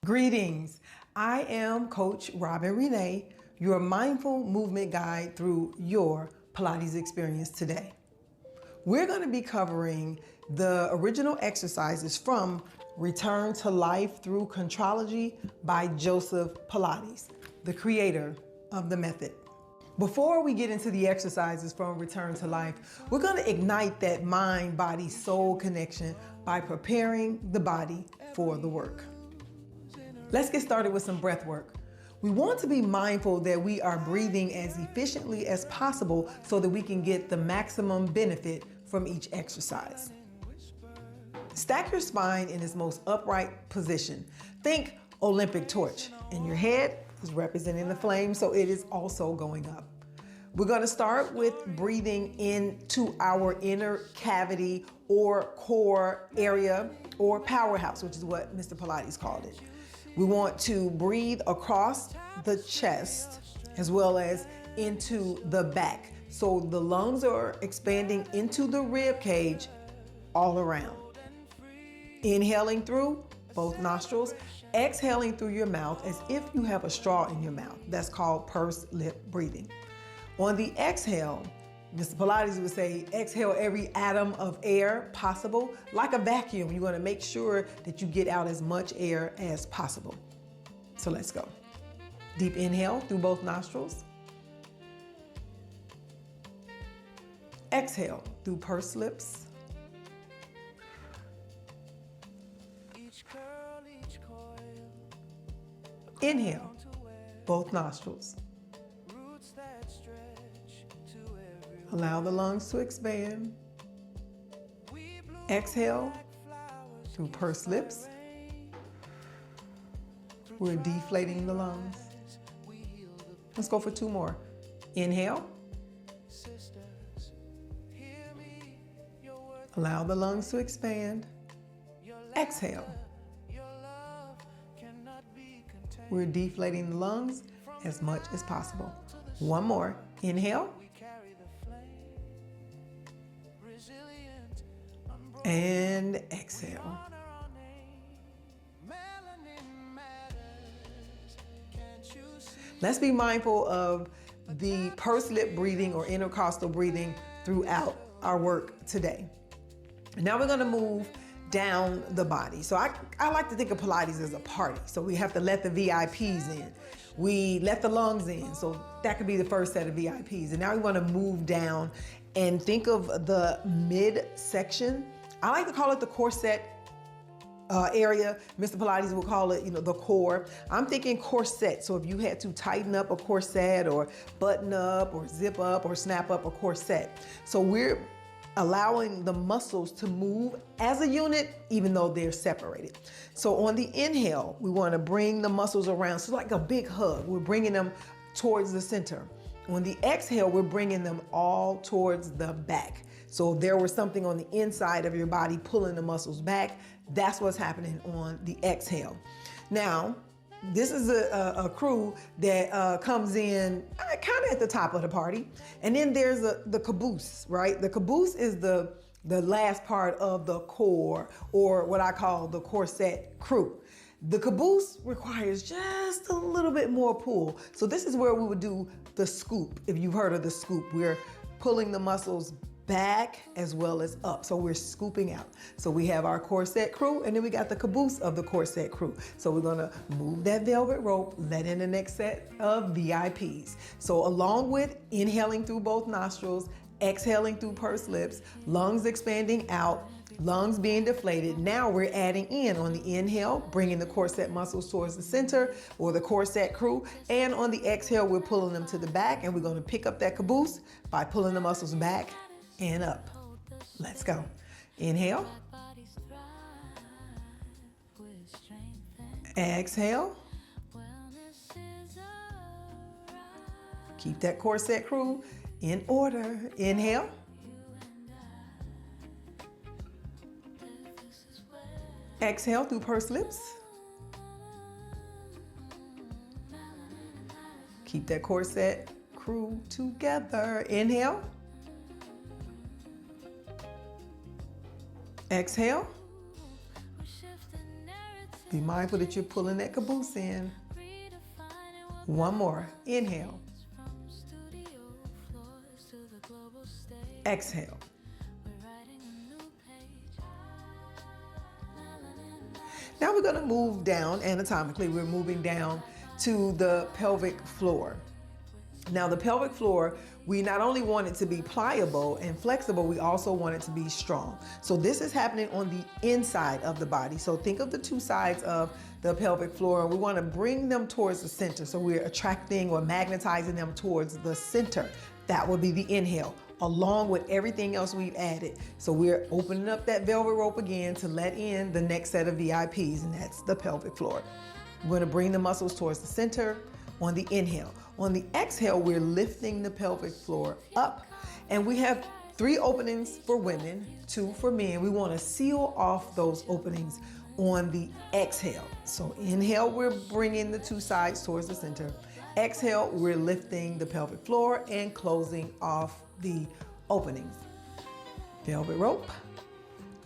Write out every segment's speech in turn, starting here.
Greetings. I am Coach Robin Renee, your mindful movement guide through your Pilates experience today. We're going to be covering the original exercises from Return to Life Through Contrology by Joseph Pilates, the creator of the method. Before we get into the exercises from Return to Life, we're going to ignite that mind, body, soul connection by preparing the body for the work. Let's get started with some breath work. We want to be mindful that we are breathing as efficiently as possible so that we can get the maximum benefit from each exercise. Stack your spine in its most upright position. Think Olympic torch, and your head is representing the flame, so it is also going up. We're going to start with breathing into our inner cavity or core area or powerhouse, which is what Mr. Pilates called it. We want to breathe across the chest as well as into the back. So the lungs are expanding into the rib cage all around. Inhaling through both nostrils, exhaling through your mouth as if you have a straw in your mouth. That's called pursed lip breathing. On the exhale, Mr. Pilates would say, exhale every atom of air possible. Like a vacuum, you want to make sure that you get out as much air as possible. So let's go. Deep inhale through both nostrils. Exhale through pursed lips. Inhale, both nostrils. Allow the lungs to expand. Exhale through pursed lips. We're deflating the lungs. Let's go for two more. Inhale. Allow the lungs to expand. Exhale. We're deflating the lungs as much as possible. One more. Inhale. And exhale. Let's be mindful of the pursed lip breathing or intercostal breathing throughout our work today. And now we're going to move down the body. So I like to think of Pilates as a party. So we have to let the VIPs in. We let the lungs in. So that could be the first set of VIPs. And now we want to move down and think of the midsection. I like to call it the corset area. Mr. Pilates will call it, the core. I'm thinking corset. So if you had to tighten up a corset or button up or zip up or snap up a corset. So we're allowing the muscles to move as a unit, even though they're separated. So on the inhale, we want to bring the muscles around. So like a big hug, we're bringing them towards the center. On the exhale, we're bringing them all towards the back. So if there was something on the inside of your body pulling the muscles back, that's what's happening on the exhale. Now, this is a crew that comes in kind of at the top of the party. And then there's the caboose, right? The caboose is the last part of the core, or what I call the corset crew. The caboose requires just a little bit more pull. So this is where we would do the scoop. If you've heard of the scoop, we're pulling the muscles back as well as up. So we're scooping out. So we have our corset crew, and then we got the caboose of the corset crew. So we're gonna move that velvet rope, let in the next set of VIPs. So along with inhaling through both nostrils, exhaling through pursed lips, lungs expanding out, lungs being deflated. Now we're adding in on the inhale, bringing the corset muscles towards the center or the corset crew. And on the exhale, we're pulling them to the back, and we're going to pick up that caboose by pulling the muscles back and up. Let's go. Inhale. Exhale. Keep that corset crew in order. Inhale. Exhale through pursed lips. Keep that corset crew together. Inhale. Exhale. Be mindful that you're pulling that caboose in. One more. Inhale. Exhale. Now we're going to move down anatomically. We're moving down to the pelvic floor. Now the pelvic floor, we not only want it to be pliable and flexible, we also want it to be strong. So this is happening on the inside of the body. So think of the two sides of the pelvic floor, and we want to bring them towards the center. So we're attracting or magnetizing them towards the center. That would be the inhale, along with everything else we've added. So we're opening up that velvet rope again to let in the next set of VIPs, and that's the pelvic floor. We're going to bring the muscles towards the center on the inhale. On the exhale, we're lifting the pelvic floor up, and we have 3 openings for women, 2 for men. We want to seal off those openings on the exhale. So inhale, we're bringing the 2 sides towards the center. Exhale, we're lifting the pelvic floor and closing off the openings. Velvet rope,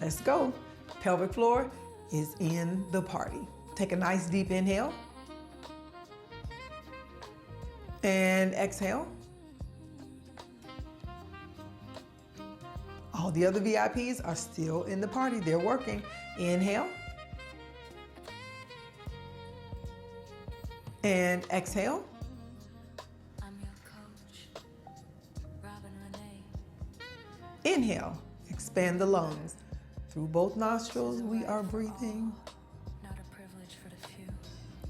let's go. Pelvic floor is in the party. Take a nice deep inhale. And exhale. All the other VIPs are still in the party. They're working. Inhale. And exhale. Inhale. Expand the lungs. Through both nostrils, we are breathing.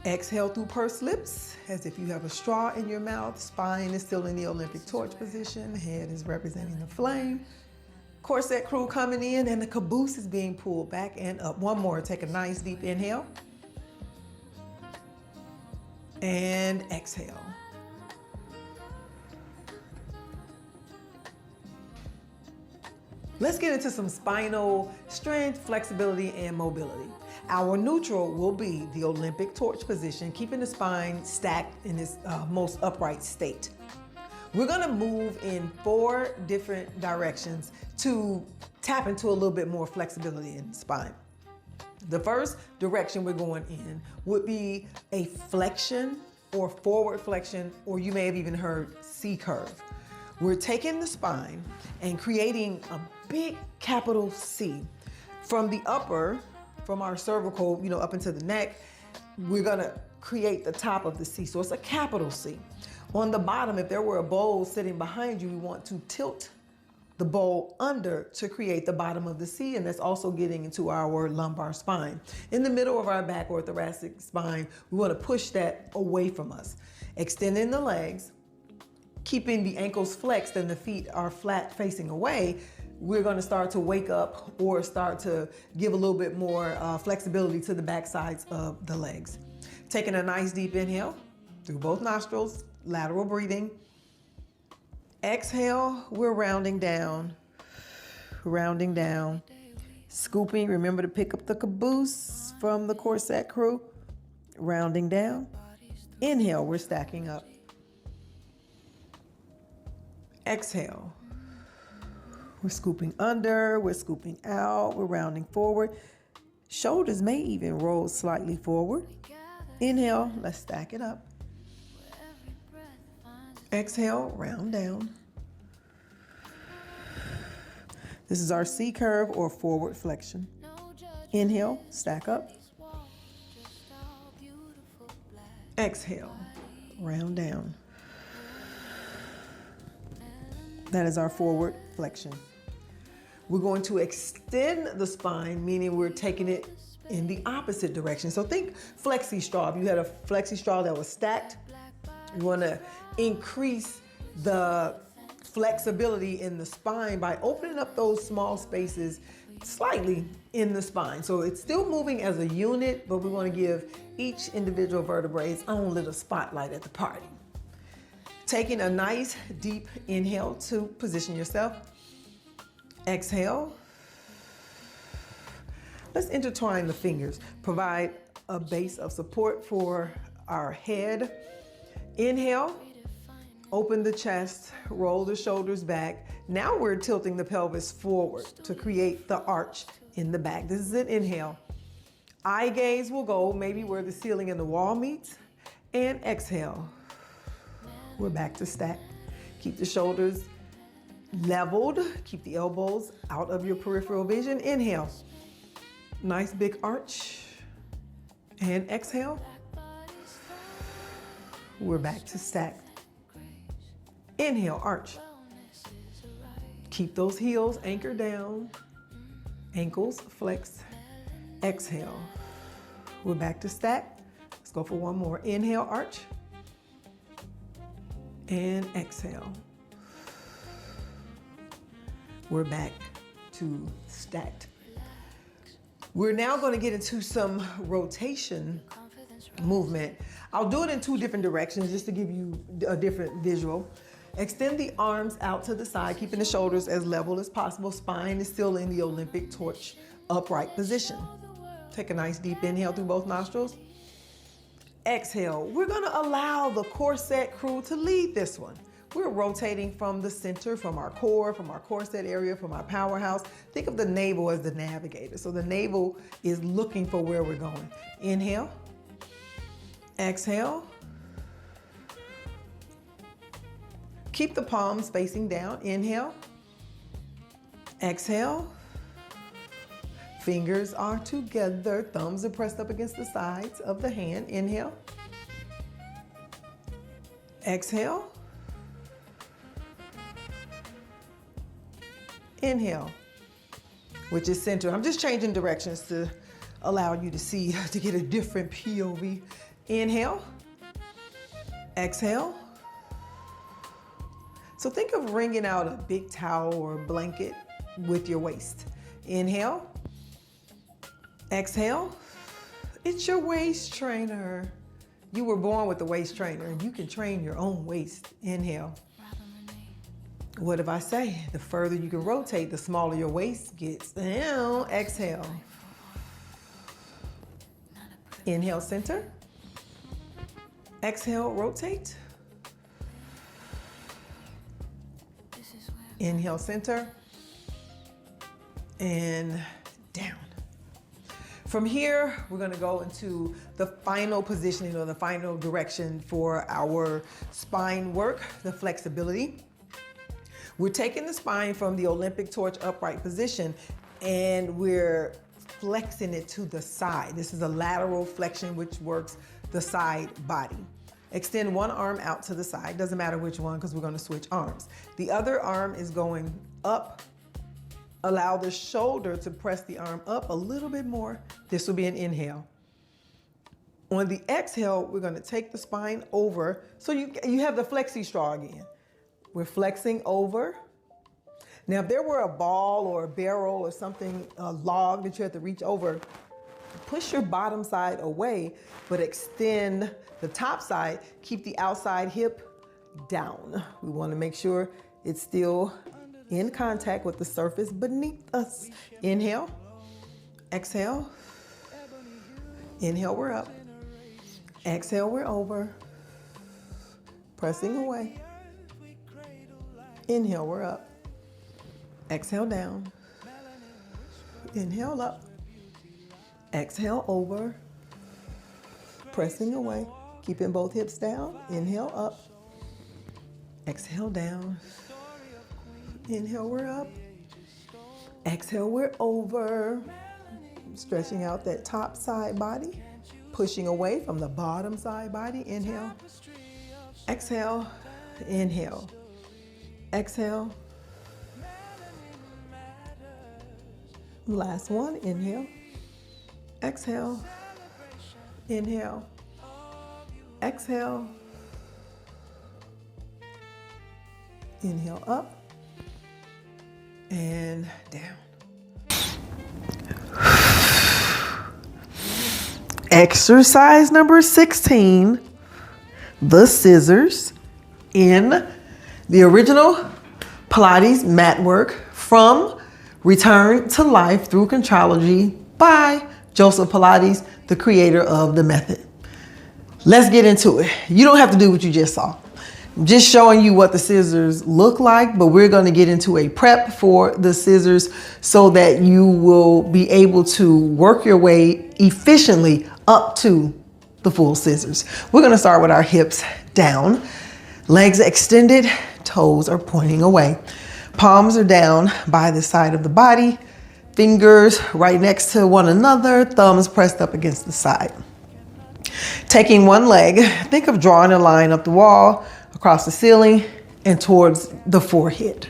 Exhale through pursed lips, as if you have a straw in your mouth. Spine is still in the Olympic torch position. Head is representing the flame. Corset crew coming in, and the caboose is being pulled back and up. One more. Take a nice deep inhale. And exhale. Let's get into some spinal strength, flexibility, and mobility. Our neutral will be the Olympic torch position, keeping the spine stacked in its most upright state. We're gonna move in 4 different directions to tap into a little bit more flexibility in the spine. The first direction we're going in would be a flexion or forward flexion, or you may have even heard C curve. We're taking the spine and creating a big capital C. From the upper, from our cervical, up into the neck, we're gonna create the top of the C. So it's a capital C. On the bottom, if there were a bowl sitting behind you, we want to tilt the bowl under to create the bottom of the C, and that's also getting into our lumbar spine. In the middle of our back or thoracic spine, we want to push that away from us. Extending the legs, keeping the ankles flexed and the feet are flat facing away, we're going to start to wake up or start to give a little bit more flexibility to the back sides of the legs. Taking a nice deep inhale through both nostrils, lateral breathing. Exhale, we're rounding down. Scooping, remember to pick up the caboose from the corset crew. Rounding down. Inhale, we're stacking up. Exhale. We're scooping under, we're scooping out, we're rounding forward. Shoulders may even roll slightly forward. Inhale, let's stack it up. Exhale, round down. This is our C curve or forward flexion. Inhale, stack up. Exhale, round down. That is our forward flexion. We're going to extend the spine, meaning we're taking it in the opposite direction. So think flexi straw. If you had a flexi straw that was stacked, you want to increase the flexibility in the spine by opening up those small spaces slightly in the spine. So it's still moving as a unit, but we want to give each individual vertebrae its own little spotlight at the party. Taking a nice deep inhale to position yourself. Exhale. Let's intertwine the fingers. Provide a base of support for our head. Inhale. Open the chest, roll the shoulders back. Now we're tilting the pelvis forward to create the arch in the back. This is an inhale. Eye gaze will go maybe where the ceiling and the wall meets. And exhale. We're back to stack. Keep the shoulders leveled. Keep the elbows out of your peripheral vision. Inhale. Nice big arch. And exhale. We're back to stack. Inhale, arch. Keep those heels anchored down. Ankles flexed. Exhale. We're back to stack. Let's go for one more. Inhale, arch. And exhale. We're back to stacked. We're now going to get into some rotation movement. I'll do it in two different directions just to give you a different visual. Extend the arms out to the side, keeping the shoulders as level as possible. Spine is still in the Olympic torch upright position. Take a nice deep inhale through both nostrils. Exhale. We're going to allow the corset crew to lead this one. We're rotating from the center, from our corset area, from our powerhouse. Think of the navel as the navigator. So the navel is looking for where we're going. Inhale. Exhale. Keep the palms facing down. Inhale. Exhale. Fingers are together. Thumbs are pressed up against the sides of the hand. Inhale. Exhale. Inhale, which is center. I'm just changing directions to allow you to see, to get a different POV. Inhale. Exhale. So think of wringing out a big towel or a blanket with your waist. Inhale. Exhale. It's your waist trainer. You were born with a waist trainer and you can train your own waist. Inhale. What if I say? The further you can rotate, the smaller your waist gets. Exhale. Inhale, center. Exhale, rotate. Inhale, center. And down. From here, we're gonna go into the final positioning or the final direction for our spine work, the flexibility. We're taking the spine from the Olympic torch upright position and we're flexing it to the side. This is a lateral flexion which works the side body. Extend one arm out to the side, doesn't matter which one because we're going to switch arms. The other arm is going up. Allow the shoulder to press the arm up a little bit more. This will be an inhale. On the exhale, we're going to take the spine over. So you have the flexi straw again. We're flexing over. Now, if there were a ball or a barrel or something, a log that you have to reach over, push your bottom side away, but extend the top side. Keep the outside hip down. We want to make sure it's still in contact with the surface beneath us. Inhale, exhale. Inhale, we're up. Exhale, we're over. Pressing away. Inhale, we're up. Exhale, down. Inhale, up. Exhale, over. Pressing away. Keeping both hips down. Inhale, up. Exhale, down. Inhale, we're up. Exhale, we're over. Stretching out that top side body. Pushing away from the bottom side body. Inhale. Exhale. Inhale. Exhale. Last one. Inhale. Exhale. Inhale. Exhale. Inhale up and down. Exercise number 16, the scissors in the original Pilates mat work from Return to Life through Contrology by Joseph Pilates, the creator of the method. Let's get into it. You don't have to do what you just saw. I'm just showing you what the scissors look like, but we're going to get into a prep for the scissors so that you will be able to work your way efficiently up to the full scissors. We're going to start with our hips down, legs extended, toes are pointing away. Palms are down by the side of the body, fingers right next to one another, thumbs pressed up against the side. Taking one leg, think of drawing a line up the wall, across the ceiling, and towards the forehead.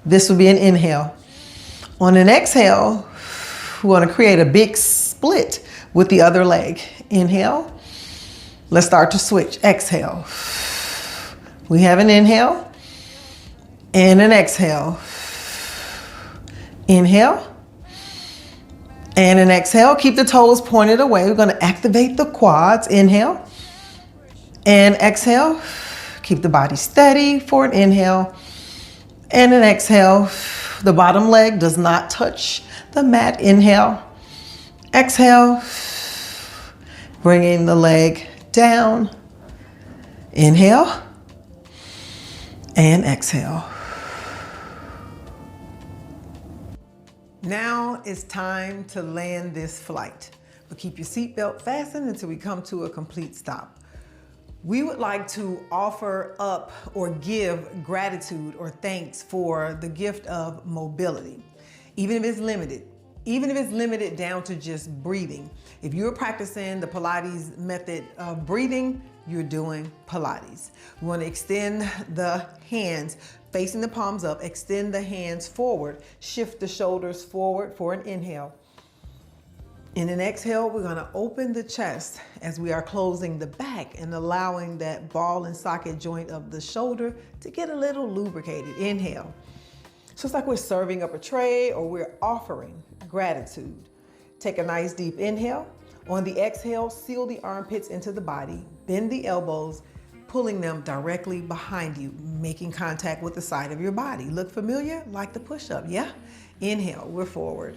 This will be an inhale. On an exhale, we want to create a big split with the other leg. Inhale. Let's start to switch. Exhale. We have an inhale and an exhale. Inhale and an exhale. Keep the toes pointed away. We're going to activate the quads. Inhale and exhale. Keep the body steady for an inhale and an exhale. The bottom leg does not touch the mat. Inhale, exhale, bringing the leg down. Inhale and exhale. Now it's time to land this flight, but keep your seatbelt fastened until we come to a complete stop. We would like to offer up or give gratitude or thanks for the gift of mobility, even if it's limited down to just breathing. If you're practicing the Pilates method of breathing, you're doing Pilates. We want to extend the hands facing the palms up, extend the hands forward, shift the shoulders forward for an inhale. In an exhale, we're going to open the chest as we are closing the back and allowing that ball and socket joint of the shoulder to get a little lubricated. Inhale. So it's like we're serving up a tray or we're offering gratitude. Take a nice deep inhale. On the exhale, seal the armpits into the body, bend the elbows, pulling them directly behind you, making contact with the side of your body. Look familiar? Like the push-up, yeah? Inhale, we're forward.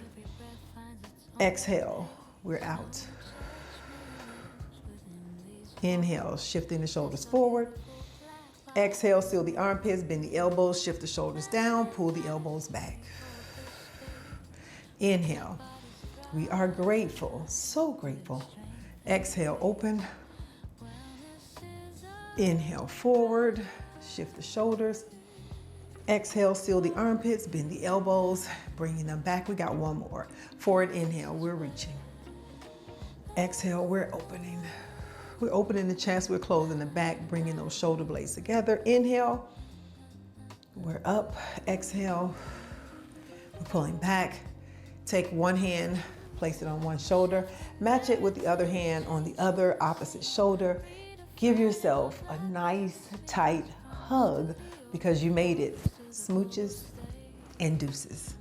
Exhale, we're out. Inhale, shifting the shoulders forward. Exhale, seal the armpits, bend the elbows, shift the shoulders down, pull the elbows back. Inhale, we are grateful, so grateful. Exhale, open. Inhale, forward, shift the shoulders. Exhale, seal the armpits, bend the elbows, bringing them back. We got one more. Forward inhale, we're reaching. Exhale, we're opening. We're opening the chest, we're closing the back, bringing those shoulder blades together. Inhale, we're up. Exhale, we're pulling back. Take one hand, place it on one shoulder, match it with the other hand on the other opposite shoulder. Give yourself a nice, tight hug because you made it. Smooches and deuces.